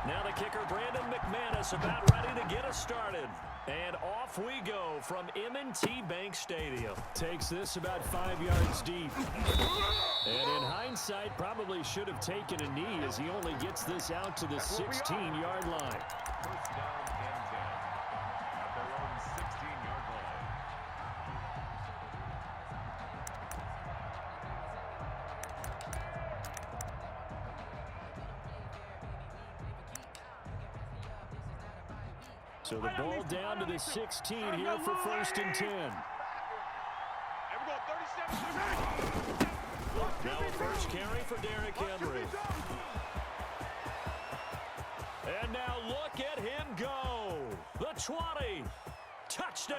Now the kicker, Brandon McManus, about ready to get us started. And off we go from M&T Bank Stadium. Takes this about 5 yards deep. And in hindsight, probably should have taken a knee as he only gets this out to the 16-yard line. First down and 10 at their own 16-yard line. So the ball down to the 16 here for first and 10. Now a first carry for Derrick Henry. And now look at him go. The 20. Touchdown.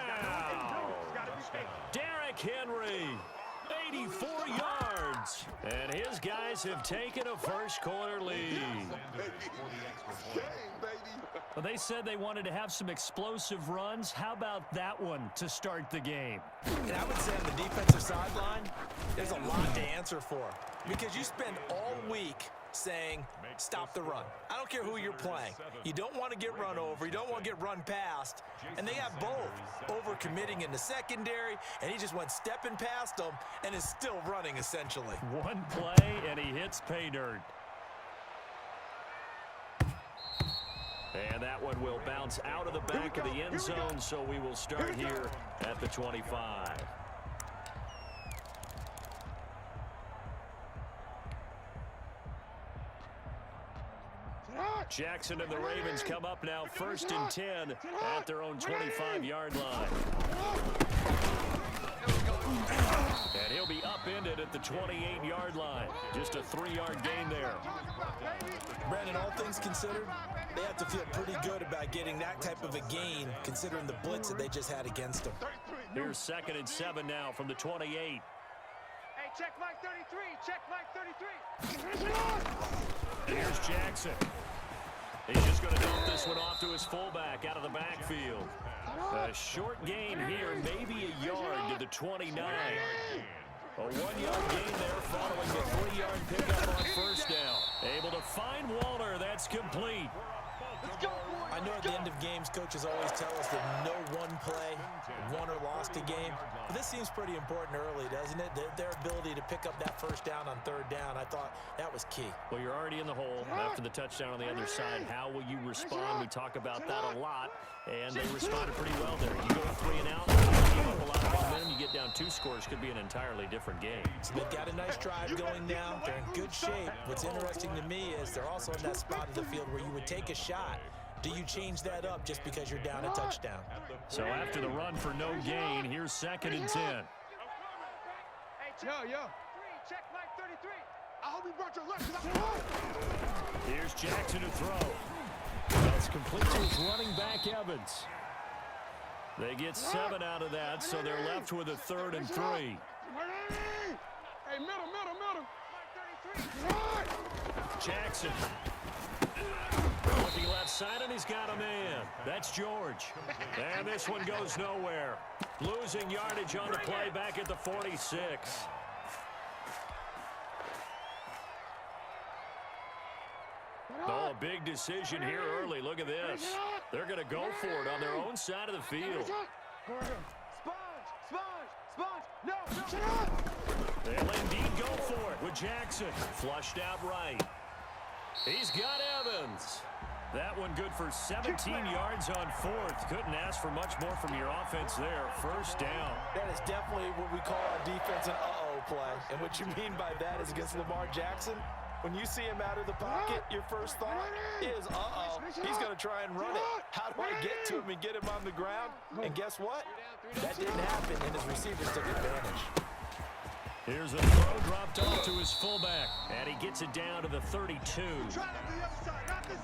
Derrick Henry. 84 yards. And his guys have taken a first quarter lead. Well, they said they wanted to have some explosive runs. How about that one to start the game? And I would say on the defensive sideline, there's a lot to answer for. Because you spend all week saying, stop the run. I don't care who you're playing. You don't want to get run over. You don't want to get run past. And they have both. Over-committing in the secondary, and he just went stepping past them and is still running, essentially. One play, and he hits pay dirt. And that one will bounce out of the back of the end zone, so we will start here at the 25. Jackson and the Ravens come up now first and 10 at their own 25-yard line. And he'll be upended at the 28-yard line. Just a 3-yard gain there. Brandon, all things considered, they have to feel pretty good about getting that type of a gain, considering the blitz that they just had against them. Here's second and 7 now from the 28. Hey, check Mike 33. Check Mike 33. Here's Jackson. He's just going to dump this one off to his fullback out of the backfield. A short gain here, maybe a yard to the 29. A 1-yard gain there following the 3-yard pickup on first down. Able to find Walter. That's complete. I know at the end of games, coaches always tell us that no one play won or lost a game. But this seems pretty important early, doesn't it? Their ability to pick up that first down on third down, I thought that was key. Well, you're already in the hole after the touchdown on the other side. How will you respond? We talk about that a lot, and they responded pretty well there. You go 3 and out, you give up a lot of momentum, you get down 2 scores, could be an entirely different game. So they've got a nice drive going now. They're in good shape. What's interesting to me is they're also in that spot of the field where you would take a shot. Do you change that up just because you're down a touchdown? So after the run for no gain, here's second and 10. Hey, check Mike 33. I hope you brought your lunch. Here's Jackson to throw. That's complete to his running back, Evans. They get 7 out of that, so they're left with a 3rd and 3. Hey, middle. Jackson. Looking left side, and he's got a man. That's George. And this one goes nowhere. Losing yardage on the play back at the 46. Oh, a big decision here early. Look at this. They're going to go for it on their own side of the field. Sponge. No. They'll indeed go for it with Jackson. Flushed out right. He's got Evans. That one good for 17 yards on 4th. Couldn't ask for much more from your offense there. First down. That is definitely what we call on defense an uh-oh play. And what you mean by that is against Lamar Jackson, when you see him out of the pocket, your first thought is, uh-oh, he's going to try and run it. How do I get to him and get him on the ground? And guess what? That didn't happen, and his receivers took advantage. Here's a throw dropped off to his fullback, and he gets it down to the 32.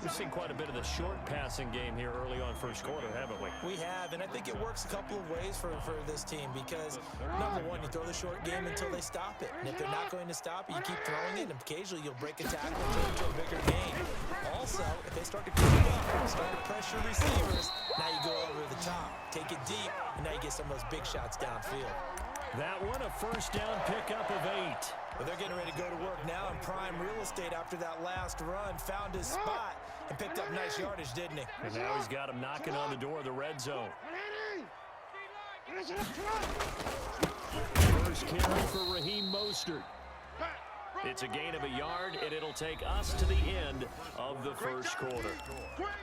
We've seen quite a bit of the short passing game here early on first quarter, haven't we? We have, and I think it works a couple of ways for this team because, number one, you throw the short game until they stop it. And if they're not going to stop it, you keep throwing it, and occasionally you'll break a tackle and turn it into a bigger game. Also, if they start to creep up, start to pressure receivers, now you go over the top, take it deep, and now you get some of those big shots downfield. That one, a first down pickup of 8. Well, they're getting ready to go to work now in prime real estate after that last run. Found his spot and picked up nice yardage, didn't he? And now he's got him knocking on the door of the red zone. First carry for Raheem Mostert. It's a gain of a yard, and it'll take us to the end of the first quarter.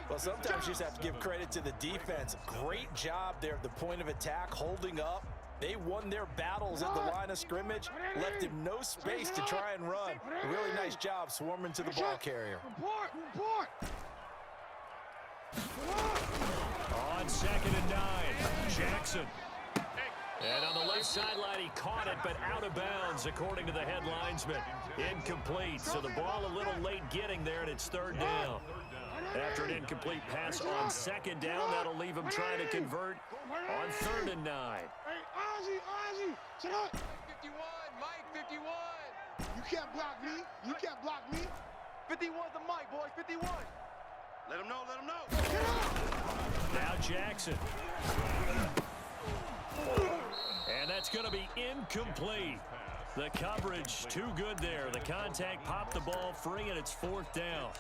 Well, sometimes you just have to give credit to the defense. Great job there at the point of attack, holding up. They won their battles at the line of scrimmage, left him no space to try and run. A really nice job swarming to the ball carrier. On 2nd and 9, Jackson. And on the left sideline, he caught it, but out of bounds, according to the head linesman. Incomplete, so the ball a little late getting there, and it's 3rd down. After an incomplete pass on 2nd down, that'll leave him trying to convert on 3rd and 9. Hey, Ozzy, sit up. 51, Mike, 51. You can't block me. You can't block me. 51's the Mike, boys, 51. Let him know, let him know. Get up. Now Jackson. And that's going to be incomplete. The coverage too good there. The contact popped the ball free, and it's 4th down.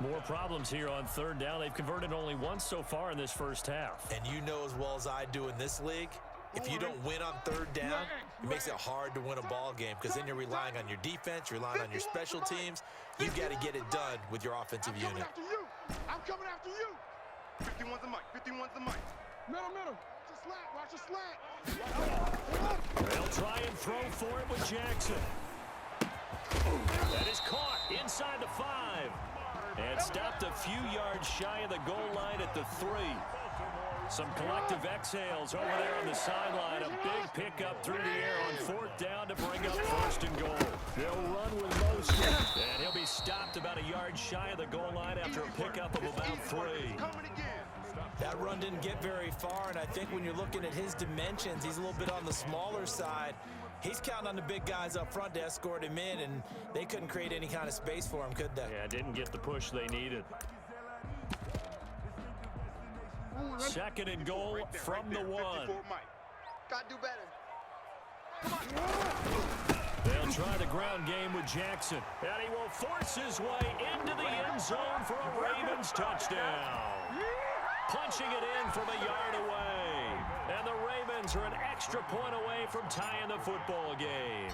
More problems here on 3rd down. They've converted only once so far in this first half. And you know as well as I do in this league, if you don't win on 3rd down, it makes it hard to win a ball game because then you're relying on your defense, you're relying on your special teams. You've got to get it done with your offensive unit. I'm coming after you. 51's the Mike, 51's the Mike. Middle. Watch the slant. They'll try and throw for it with Jackson. That is caught inside the 5. And stopped a few yards shy of the goal line at the 3. Some collective exhales over there on the sideline. A big pickup through the air on 4th down to bring up 1st and goal. They'll run with Mostert. And he'll be stopped about a yard shy of the goal line after a pickup of about 3. That run didn't get very far, and I think when you're looking at his dimensions, he's a little bit on the smaller side. He's counting on the big guys up front to escort him in, and they couldn't create any kind of space for him, could they? Yeah, didn't get the push they needed. 2nd and goal from the 1. Gotta do better. They'll try the ground game with Jackson. And he will force his way into the end zone for a Ravens touchdown. Punching it in from a yard away. And the Ravens are an extra point away from tying the football game.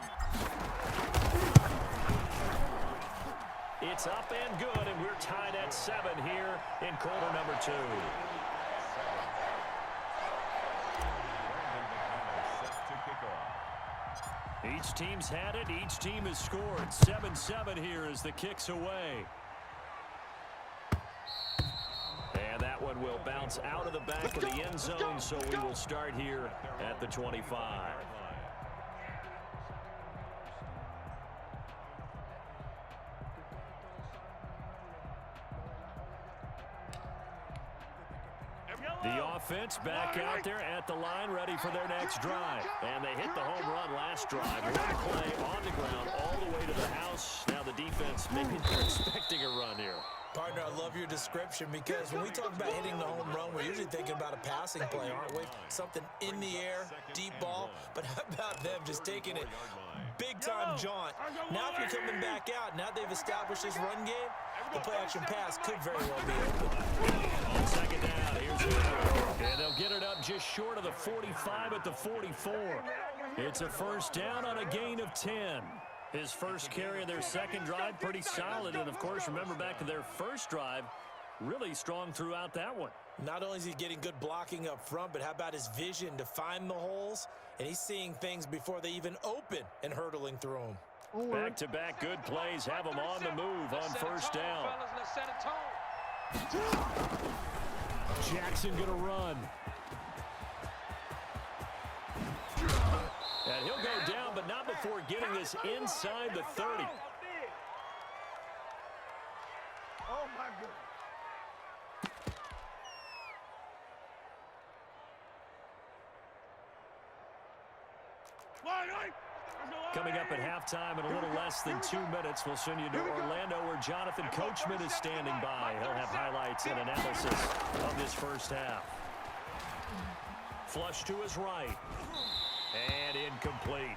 It's up and good, and we're tied at 7 here in quarter number 2. Each team's had it. Each team has scored. 7-7 here as the kick's away. And that one will bounce out of the back of the end zone, so we will start here at the 25. The offense back out there at the line, ready for their next drive. And they hit the home run last drive. One play on the ground all the way to the house. Now the defense maybe they're expecting a run here. Partner, I love your description because when we talk about hitting the home run, we're usually thinking about a passing play, aren't we? Something in the air, deep ball. But how about them just taking it big-time jaunt? Now if you're coming back out, now they've established this run game, the play-action pass could very well be open. On 2nd down, here's the and they'll get it up just short of the 45 at the 44. It's a first down on a gain of 10. His first carry of their second drive, pretty solid. And, of course, remember back to their first drive, really strong throughout that one. Not only is he getting good blocking up front, but how about his vision to find the holes? And he's seeing things before they even open and hurtling through them. Back-to-back good plays have him on the move on first down. Jackson going to run. And he'll go down, but not before getting this inside the 30. Oh, my goodness. Coming up at halftime in a little less than 2 minutes, we'll send you to Orlando where Jonathan Coachman is standing by. He'll have highlights and analysis of this first half. Flush to his right. And incomplete.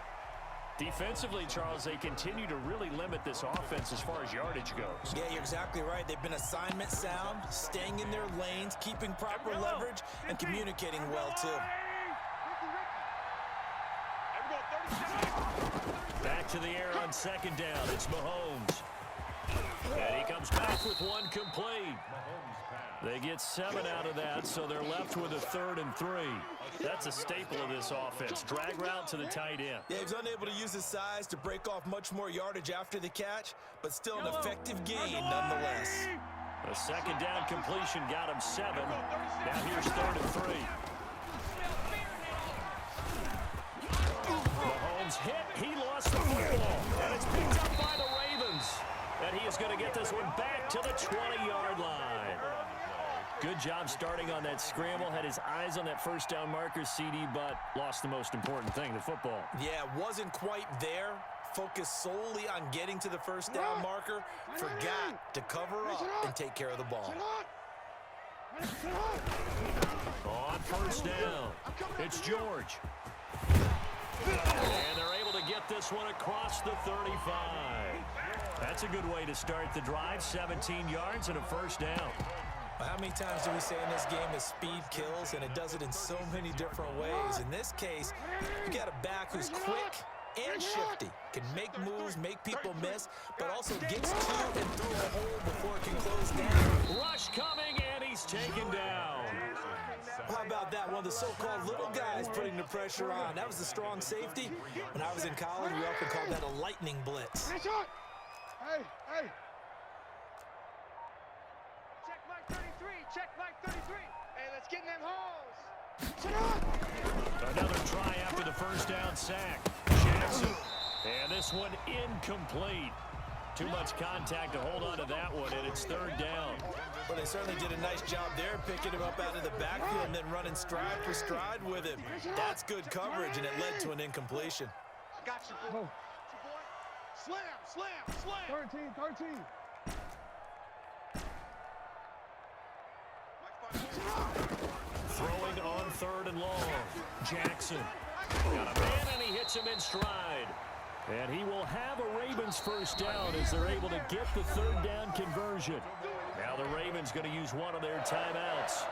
Defensively, Charles, they continue to really limit this offense as far as yardage goes. Yeah, you're exactly right. They've been assignment sound, staying in their lanes, keeping proper leverage, and communicating well, too. Back to the air on second down. It's Mahomes. And he comes back with one complete. They get 7 out of that, so they're left with a 3rd and 3. That's a staple of this offense. Drag route to the tight end. Yeah, he's unable to use his size to break off much more yardage after the catch, but still an effective gain nonetheless. A second down completion got him 7. Now here's 3rd and 3. Mahomes hit. He lost the football. And it's picked up by the Ravens. And he is going to get this one back to the 20-yard line. Good job starting on that scramble. Had his eyes on that first down marker, CD, but lost the most important thing, the football. Yeah, wasn't quite there. Focused solely on getting to the first down marker. Forgot to cover up and take care of the ball. On first down, it's George. And they're able to get this one across the 35. That's a good way to start the drive. 17 yards and a first down. How many times do we say in this game that speed kills, and it does it in so many different ways? In this case, you got a back who's quick and shifty, can make moves, make people miss, but also gets to and through a hole before it can close down. Rush coming, and he's taken down. How about that? One of the so-called little guys putting the pressure on. That was the strong safety. When I was in college, we often called that a lightning blitz. Hey, hey. Check Mike 33. Check Mike 33. Hey, let's get in them holes. Another try after the first down sack. Jackson. And this one incomplete. Too much contact to hold on to that one, and it's 3rd down. Well, they certainly did a nice job there, picking him up out of the backfield and then running stride for stride with him. That's good coverage, and it led to an incompletion. I got you, boy. Slam. 13. Throwing on 3rd and long. Jackson. Got a man, and he hits him in stride. And he will have a Ravens first down as they're able to get the 3rd down conversion. Now the Ravens going to use one of their timeouts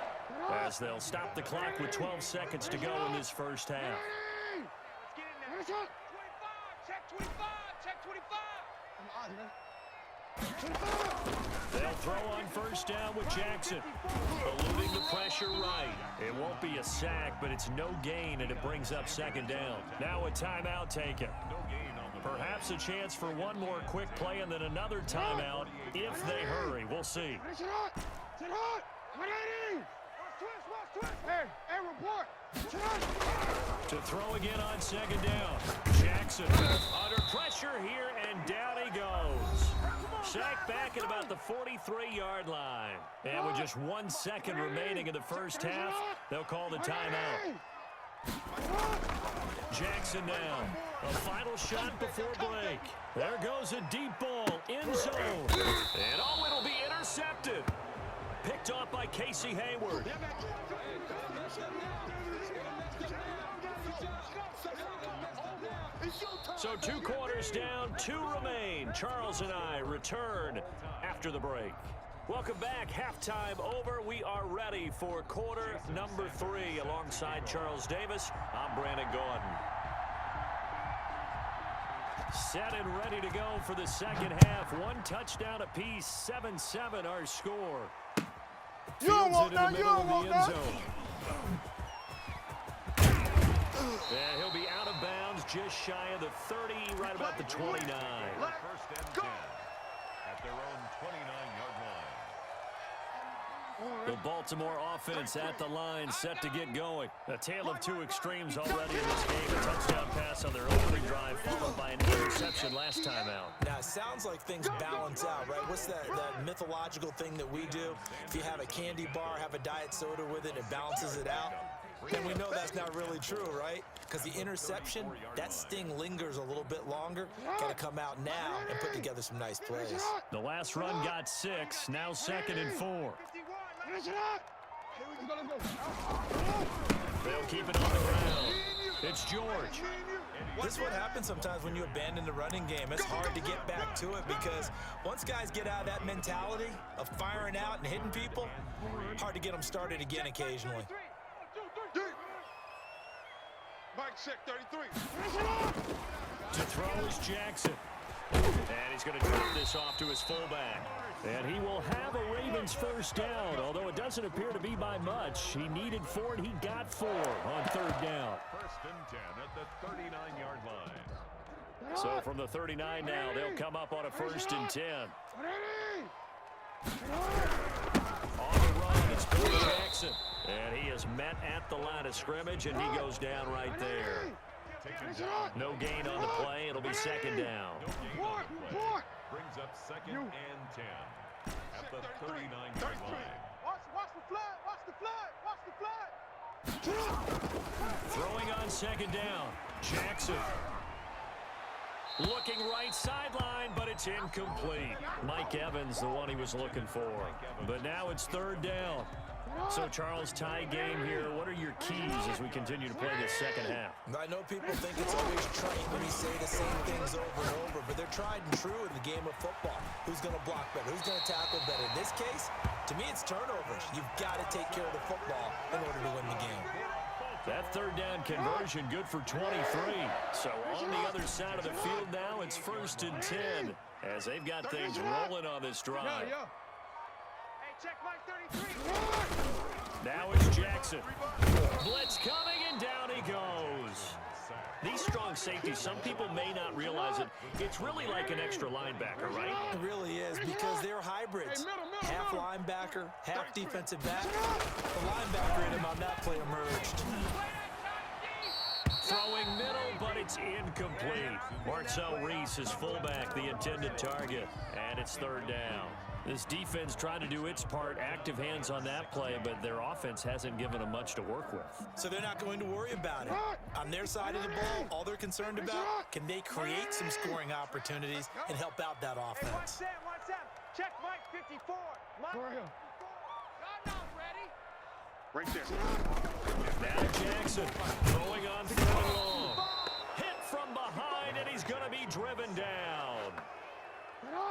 as they'll stop the clock with 12 seconds to go in this first half. Let's get in there. 25. Check 25. I'm out here. They'll throw on first down with Jackson. Eluding the pressure right. It won't be a sack, but it's no gain, and it brings up 2nd down. Now a timeout taken. Perhaps a chance for one more quick play and then another timeout if they hurry. We'll see. Sit hot. 180. Watch twist. Hey, report. Sit hot. To throw again on 2nd down. Jackson under pressure here, and down he goes. Sacked back at about the 43-yard line. And with just 1 second remaining in the first half, they'll call the timeout. Jackson now. A final shot before break. There goes a deep ball. End zone. And it'll be intercepted. Picked off by Casey Hayward. So 2 quarters down, 2 remain. Charles and I return after the break. Welcome back. Halftime over. We are ready for quarter number 3. Alongside Charles Davis, I'm Brandon Gordon. Set and ready to go for the second half. 1 touchdown apiece. 7-7 our score. Fields it in the middle of the end zone. And he'll be out of bounds just shy of the 30, right about the 29. First and 10 at their own 29-yard line. The Baltimore offense at the line, set to get going. A tale of 2 extremes already in this game. A touchdown pass on their opening drive, followed by an interception last time out. Now, it sounds like things balance out, right? What's that mythological thing that we do? If you have a candy bar, have a diet soda with it, it balances it out. And we know that's not really true, right? Because the interception, that sting lingers a little bit longer. Got to come out now and put together some nice plays. The last run got 6, now 2nd and 4. They'll keep it on the ground. It's George. This is what happens sometimes when you abandon the running game. It's hard to get back to it because once guys get out of that mentality of firing out and hitting people, hard to get them started again occasionally. Mike, check 33. To throw is Jackson. And he's going to drop this off to his fullback. And he will have a Ravens first down, although it doesn't appear to be by much. He needed 4, and he got 4 on third down. First and 10 at the 39-yard line. So from the 39 now, they'll come up on a first and 10. On the run, it's Bill Jackson. And he is met at the line of scrimmage, and he goes down right there. No gain on the play. It'll be second down. Brings up second and 10 at the 39-yard line. Watch the flag. Watch the flag. Watch the flag. Throwing on second down. Jackson. Looking right sideline, but it's incomplete. Mike Evans, the one he was looking for. But now it's third down. So, Charles, tie game here. What are your keys as we continue to play this second half? I know people think it's always trite when you say the same things over and over, but they're tried and true in the game of football. Who's going to block better? Who's going to tackle better? In this case, to me, it's turnovers. You've got to take care of the football in order to win the game. That third down conversion good for 23. So on the other side of the field now, it's first and 10 as they've got things rolling on this drive. Hey, check Mike 33. Now it's Jackson. Blitz coming, and down he goes. These strong safeties, some people may not realize it. It's really like an extra linebacker, right? It really is because they're hybrids. Half linebacker, half defensive back. The linebacker in him on that play emerged. Throwing middle, but it's incomplete. Marcel Reese is fullback, the intended target, and it's third down. This defense trying to do its part, active hands on that play, but their offense hasn't given them much to work with. So they're not going to worry about it. On their side of the ball, all they're concerned about, can they create some scoring opportunities and help out that Hey, offense? watch that. Check Mike 54. Mike 54. I'm not ready. Right there. Now Jackson throwing on third and long. Hit from behind, and he's going to be driven down.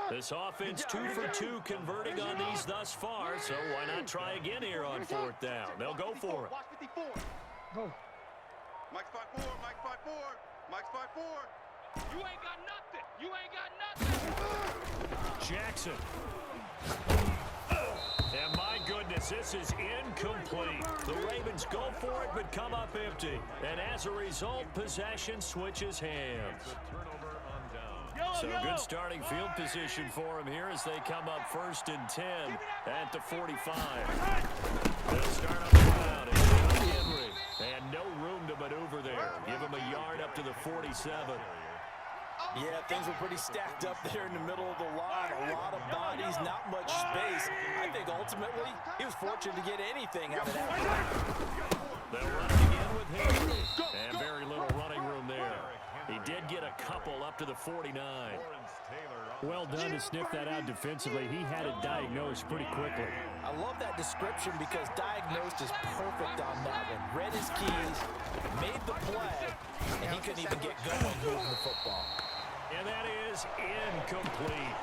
This offense 2 for 2 converting on these thus far, so why not try again here on fourth down? They'll go for it. Watch 54. Go. Mike's 5-4. Mike's 5-4. Mike's 5-4. You ain't got nothing. You ain't got nothing. Jackson. And my goodness, this is incomplete. The Ravens go for it, but come up empty. And as a result, possession switches hands. So good starting field position for him here as they come up first and 10 at the 45. They'll start up around and Henry. And no room to maneuver there. Give him a yard up to the 47. Yeah, things were pretty stacked up there in the middle of the line. A lot of bodies, not much space. I think ultimately he was fortunate to get anything out of that. They'll run it again with Henry. And very little running room there. He did get a couple up to the 49. Well done to sniff that out defensively. He had it diagnosed pretty quickly. I love that description because diagnosed is perfect on that one. Read his keys, made the play, and he couldn't even get going moving the football. And that is incomplete.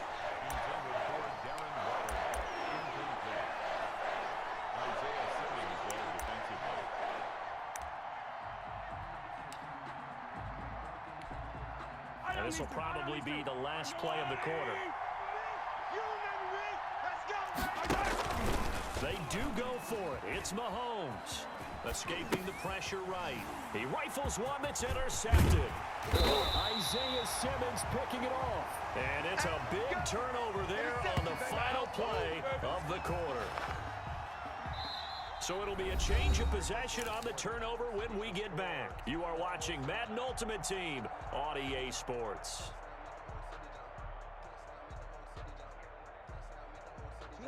And this will probably be the last play of the quarter. They do go for it. It's Mahomes. Escaping the pressure right. He rifles one that's intercepted. Isaiah Simmons picking it off. And it's a big turnover there on the final play of the quarter. So it'll be a change of possession on the turnover when we get back. You are watching Madden Ultimate Team on EA Sports.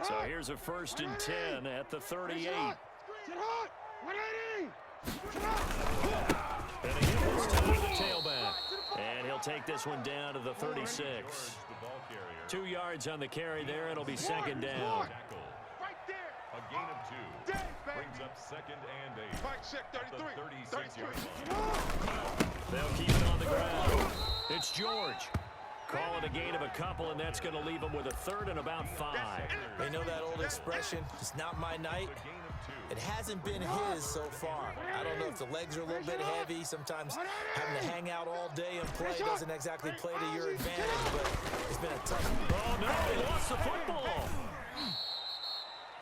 So here's a first and 10 at the 38. And he gets to the tailback. And he'll take this one down to the 36. 2 yards on the carry there. It'll be second down. A gain of 2. brings up 2nd and 8. Mike, check At the 33. 36-yard line. They'll keep it on the ground. It's George. Call it a gain of a couple, and that's going to leave him with a 3rd and about 5. They know that old expression, it's not my night. A gain of 2. It hasn't been his so far. I don't know if the legs are a little bit heavy. Sometimes having to hang out all day and play doesn't exactly play to your advantage, but it's been a tough. Oh, no, he lost the football.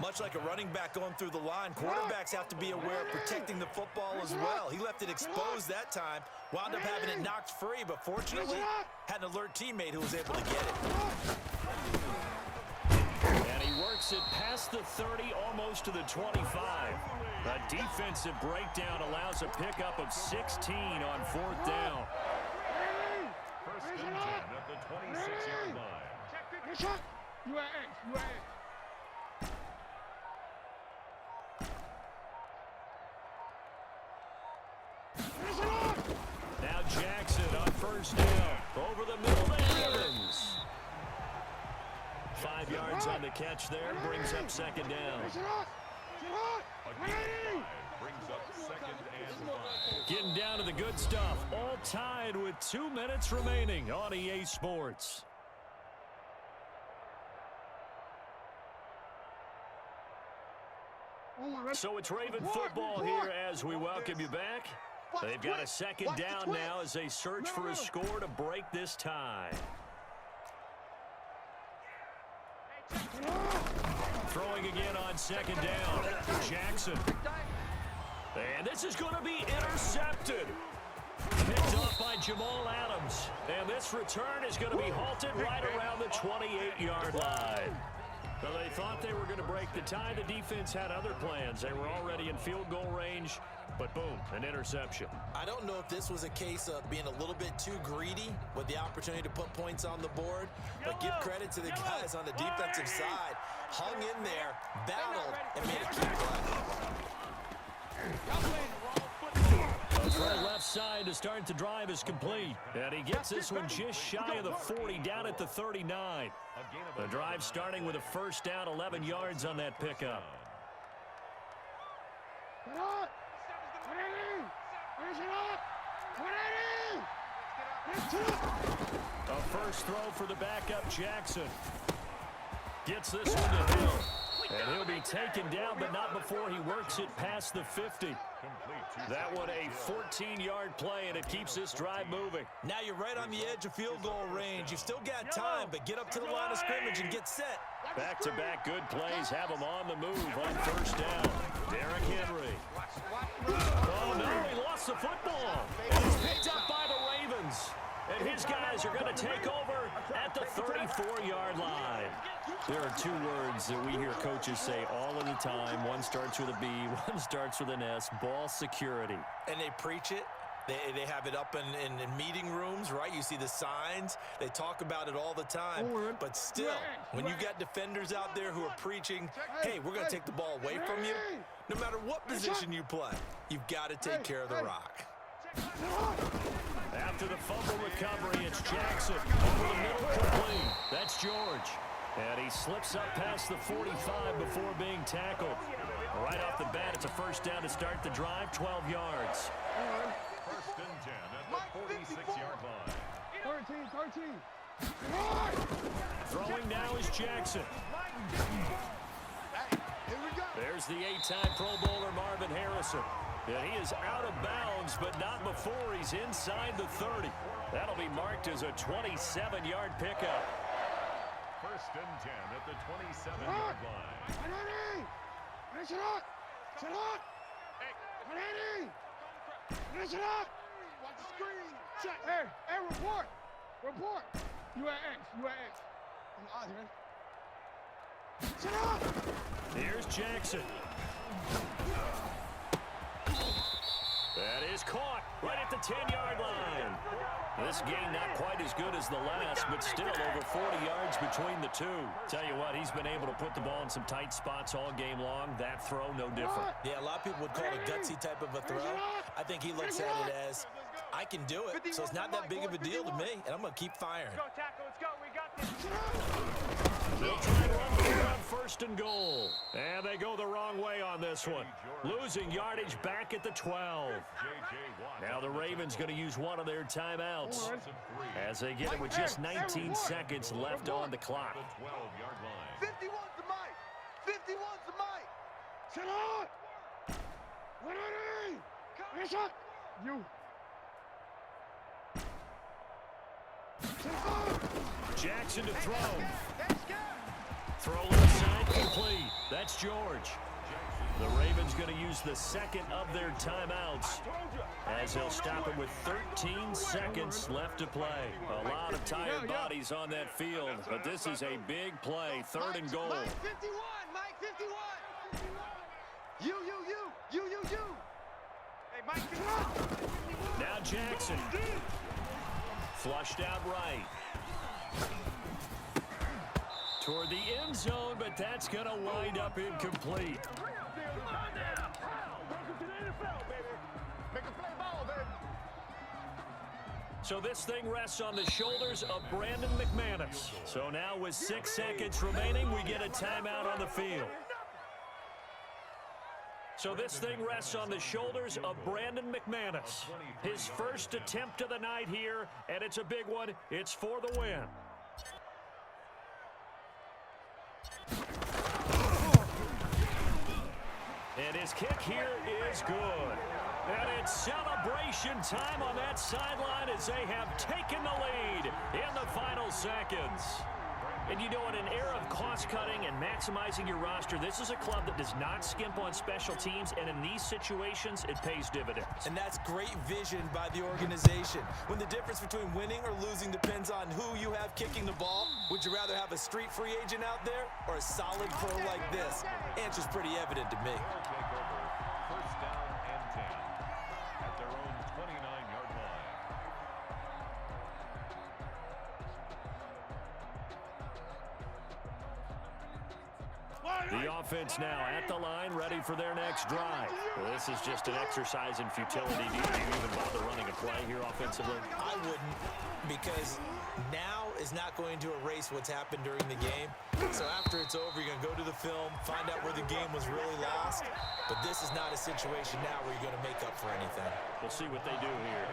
Much like a running back going through the line, quarterbacks have to be aware of protecting the football as well. He left it exposed that time, wound up having it knocked free, but fortunately had an alert teammate who was able to get it. And he works it past the 30, almost to the 25. A defensive breakdown allows a pickup of 16 on 4th down. 1st and 10 at the 26-yard line. You at X. You at X. Now Jackson on 1st down. Over the middle to Evans. 5 yards on the catch there. Brings up 2nd down. A gain of 5 brings up 2nd and 5. Getting down to the good stuff. All tied with 2 minutes remaining on EA Sports. So it's Raven football here as we welcome you back. They've got a 2nd down now as they search for a score to break this tie. Throwing again on 2nd down. Jackson. And this is going to be intercepted. Picked off by Jamal Adams. And this return is going to be halted right around the 28-yard line. Well, they thought they were going to break the tie. The defense had other plans. They were already in field goal range, but boom, an interception. I don't know if this was a case of being a little bit too greedy with the opportunity to put points on the board, but give credit to the guys on the defensive side. Hung in there, battled, and made a key play. Right left side to start the drive is complete. And he gets this one just shy of the 40, down at the 39. The drive starting with a 1st down, 11 yards on that pickup. A first throw for the backup Jackson. Gets this one to Hill. And he'll be taken down, but not before he works it past the 50. That one a 14-yard play, and it keeps this drive moving. Now you're right on the edge of field goal range. You've still got time, but get up to the line of scrimmage and get set. Back-to-back good plays have him on the move on 1st down. Derrick Henry. Oh, no, he lost the football. And it's picked up by the Ravens. And his guys are going to take over at the 34-yard line. There are 2 words that we hear coaches say all of the time. One starts with a B, one starts with an S, ball security. And they preach it. They have it up in meeting rooms, right? You see the signs. They talk about it all the time. But still, when you've got defenders out there who are preaching, hey, we're going to take the ball away from you, no matter what position you play, you've got to take care of the rock. After the fumble recovery, it's Jackson. Over the middle, complete. That's George. And he slips up past the 45 before being tackled. Right off the bat, it's a 1st down to start the drive, 12 yards. 1st and 10 at the 46-yard line. 13. Throwing now is Jackson. There's the 8-time Pro Bowler Marvin Harrison. And he is out of bounds, but not before he's inside the 30. That'll be marked as a 27-yard pickup. 1st and 10 at the 27-yard line. Watch the screen. Check. Hey, report. Report. You at X. You at X. I'm out here. Here's Jackson. That is caught right at the 10-yard line. This game not quite as good as the last, but still over 40 yards between the two. Tell you what, he's been able to put the ball in some tight spots all game long. That throw, no different. Yeah, a lot of people would call it a gutsy type of a throw. I think he looks at it as, I can do it, so it's not that big of a deal to me, and I'm going to keep firing. Let's go, tackle. Let's go. We got this. They'll try and run the on first and goal. And they go the wrong way on this one. Losing yardage back at the 12. Now the Ravens going to use one of their timeouts as they get it with just 19 seconds left on the clock. 51's the mic. 51's the mic. Sit on. Yes, sir. You. Jackson to throw. Throw left side, complete. That's George. The Ravens going to use the second of their timeouts as they'll stop it with 13 seconds left to play. A lot of tired bodies on that field, but this is a big play, third and goal. Mike 51, Mike 51. You. Hey, Mike 51. Now Jackson. Flushed out right. Toward the end zone, but that's going to wind up incomplete. So this thing rests on the shoulders of Brandon McManus. So now with 6 seconds remaining, we get a timeout on the field. So this thing rests on the shoulders of Brandon McManus. His first attempt of the night here, and it's a big one. It's for the win. And his kick here is good. And it's celebration time on that sideline as they have taken the lead in the final seconds. And you know, in an era of cost-cutting and maximizing your roster, this is a club that does not skimp on special teams, and in these situations, it pays dividends. And that's great vision by the organization. When the difference between winning or losing depends on who you have kicking the ball, would you rather have a street free agent out there or a solid pro like this? Answer's pretty evident to me. First down and 10 at their own 29-yard line. The offense now at the line, ready for their next drive. Well, this is just an exercise in futility. Do you even bother running a play here offensively? I wouldn't, because now is not going to erase what's happened during the game. So after it's over, you're going to go to the film, find out where the game was really lost. But this is not a situation now where you're going to make up for anything. We'll see what they do here.